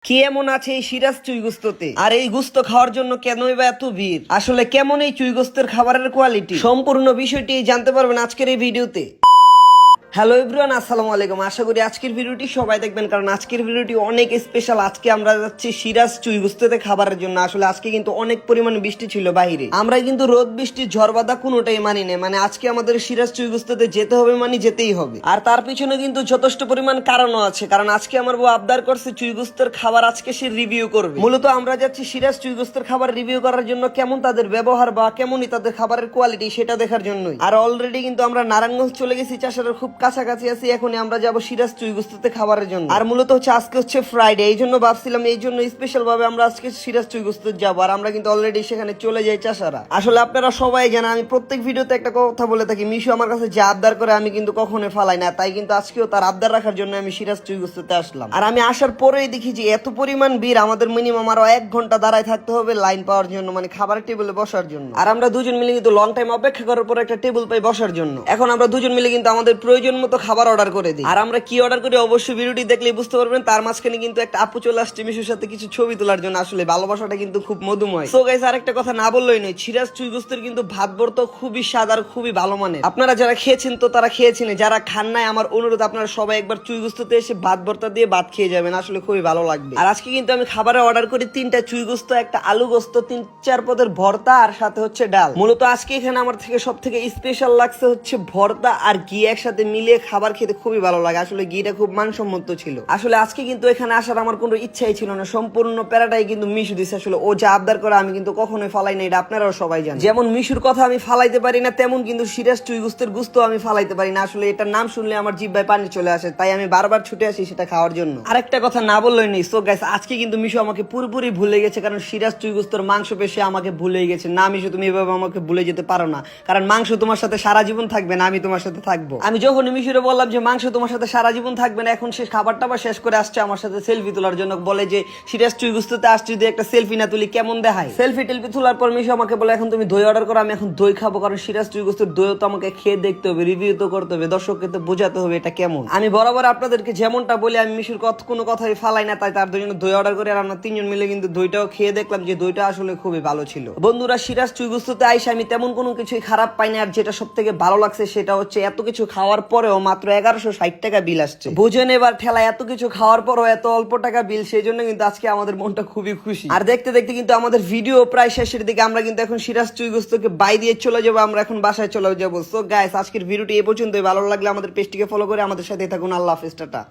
কি এমন আছে এই সিরাজ চুই গুস্ততে, আর এই গুস্ত খাওয়ার জন্য কেনই বা এত ভিড়? আসলে কেমন এই চুই গুস্তের খাবারের কোয়ালিটি, সম্পূর্ণ বিষয়টি জানতে পারবেন আজকের এই ভিডিওতে। হ্যালো এভরিওয়ান, আসসালামু আলাইকুম। আশা করি আজকের ভিডিওটি সবাই দেখবেন, কারণ আজকের ভিডিওটি অনেক স্পেশাল। আজকে আমরা যাচ্ছি সিরাজ চুই গুস্ততে খাবারের জন্য। আসলে আজকে কিন্তু অনেক পরিমাণে বৃষ্টি ছিল বাইরে, আমরা কিন্তু রোদ বৃষ্টি ঝড় বাদা কোনোটাই মানি না। মানে আজকে আমাদের সিরাজ চুই গুস্ততে যেতে হবে, মানে যেতেই হবে। আর তার পিছনে কিন্তু যথেষ্ট পরিমাণ কারণও আছে, কারণ আজকে আমার বউ আবদার করছে চুই গুস্তের খাবার আজকে সে রিভিউ করবে। মূলত আমরা যাচ্ছি সিরাজ চুই গুস্তের খাবার রিভিউ করার জন্য, কেমন তাদের ব্যবহার বা কেমনই তাদের খাবারের কোয়ালিটি সেটা দেখার জন্যই। আর অলরেডি কিন্তু আমরা নারায়ণগঞ্জ চলে গেছি, চাষারের খুব কাছাকাছি আছি। এখন আমরা যাবো সিরাজ চুই গুস্ততে খাবারের জন্য। আর মূলত হচ্ছে আজকে হচ্ছে ফ্রাইডে, এই জন্য ভাবছিলাম এই জন্য স্পেশাল ভাবে আমরা আজকে সিরাজ চুই গুস্ততে যাবো। আর আমরা কিন্তু অলরেডি সেখানে চলে যাই চাষারা। আসলে আপনারা সবাই জানেন আমি প্রত্যেক ভিডিওতে একটা কথা বলে থাকি, মিশু আমার কাছে যে আবদার করে আমি কিন্তু কখনো ফালাই না। তাই কিন্তু আজকেও তার আবদার রাখার জন্য আমি সিরাজ চুই গুস্ততে আসলাম। আর আমি আসার পরেই দেখি যে এত পরিমাণ ভিড়, আমাদের মিনিমাম আরো 1 ঘন্টা দাঁড়ায় থাকতে হবে লাইন পাওয়ার জন্য, মানে খাবারের টেবিলে বসার জন্য। আর আমরা দুজন মিলে কিন্তু লং টাইম অপেক্ষা করার পর একটা টেবিল পাই বসার জন্য। এখন আমরা দুজন মিলে কিন্তু আমাদের প্রয়োজন মতো খাবার অর্ডার করে দিই। আর আমরা কি অর্ডার করি অবশ্যই ভিডিওটি দেখলেই বুঝতে পারবেন। তার মাঝখানে কিন্তু একটা আপু চলে আসছে মিশুর সাথে কিছু ছবি তোলার জন্য। আসলে ভালোবাসাটা কিন্তু খুব মধুময়। সো গাইস, আরেকটা কথা না বললেই নয়, সিরাজ চুই গুস্তের কিন্তু ভাত ভর্তা খুবই স্বাদ আর খুবই ভালো মানের। আপনারা যারা খেয়েছেন তো তারা খেয়েছেন, যারা খান নাই আমার অনুরোধ আপনারা সবাই একবার চুই গুস্ততে এসে ভাত ভর্তা দিয়ে ভাত খেয়ে যাবেন, আসলে খুবই ভালো লাগবে। আর আজকে কিন্তু আমি খাবারে অর্ডার করি 3টা চুই গুস্ত, একটা আলু গোস্ত, 3-4 পদের ভর্তা আর সাথে হচ্ছে ডাল। মূলত আজকে এখানে আমার থেকে সব থেকে স্পেশাল লাগছে হচ্ছে ভর্তা আর ঘি একসাথে মিলিয়ে খাবার খেতে খুবই ভালো লাগে। আসলে ঘিটা খুব মানসম্মত ছিল। আসলে আজকে কিন্তু এখানে আসার আমার কোনো ইচ্ছাই ছিল না, সম্পূর্ণ প্যারাটাই কিন্তু মিশু দিছে। আসলে ও যা আবদার করে আমি কিন্তু কখনোই ফালাই না, এটা আপনারাও সবাই জানেন। যেমন মিশুর কথা আমি ফালাইতে পারি না, তেমন কিন্তু সিরাজ চুই গুস্তের গুস্ত আমি ফালাইতে পারি না। আসলে এটার নাম শুনলে আমার জিহ্বায় পানি চলে আসে, তাই আমি বারবার ছুটে আসি সেটা খাওয়ার জন্য। আরেকটা কথা না বললেই নেই। সো গাইস, আজকে কিন্তু মিশু আমাকে পুরোপুরি ভুলে গেছে, কারণ সিরাজ চুই গুস্তর মাংস পেশে আমাকে ভুলে গেছে। না মিশু, তুমি এভাবে আমাকে ভুলে যেতে পারো না, কারণ মাংস তোমার সাথে সারা জীবন থাকবে না, আমি তোমার সাথে থাকবো। আমি যখন মিশুরে বললাম যে মাংস তোমার সাথে সারা জীবন থাকবে না, এখন সে খাবারটা শেষ করে আসছে আমার সাথে সেলফি তোলার জন্য। বলে যে সিরাজ চুই গুস্ততে আসছি, যদি একটা সেলফি না তুলি কেমন দেখায়। সেলফি টেলফি তোলার পর মিশু আমাকে বলে এখন তুমি দই অর্ডার করো। আমি এখন দই খাবো, কারণ সিরাজ চুই গুস্তের দইও তো আমাকে খেয়ে দেখতে হবে, রিভিউ তো করতে হবে, দর্শককে তো বোঝাতে হবে এটা কেমন। আমি বরাবর আপনাদেরকে যেমনটা বলি, আমি মিশুর কোনো কথাই ফালাই না, তাই তার জন্য দই অর্ডার করে। আর আমরা 3জন মিলে কিন্তু দইটাও খেয়ে দেখলাম যে দইটা আসলে খুবই ভালো ছিল। বন্ধুরা, সিরাজ চুই গুস্ততে আইসা আমি তেমন কোনো কিছুই খারাপ পাইনি। আর যেটা সব থেকে ভালো লাগছে সেটা হচ্ছে এত কিছু খাওয়ার পরেও মাত্র 1160 টাকা বিল আসছে। বুঝেন এবার ঠেলা, এত কিছু খাওয়ার পরও এত অল্প টাকা বিল, সেই জন্য কিন্তু আজকে আমাদের মনটা খুবই খুশি। আর দেখতে দেখতে কিন্তু আমাদের ভিডিও প্রায় শেষের দিকে। আমরা কিন্তু এখন সিরাজ চুই গুস্তকে বাই দিয়ে চলে যাবো, আমরা এখন বাসায় চলে যাবো। সো গাইস, আজকের ভিডিওটি এই পর্যন্তই। ভালো লাগলে আমাদের পেজটিকে ফলো করে আমাদের সাথে থাকুন। আল্লাহ হাফেজ, টাটা।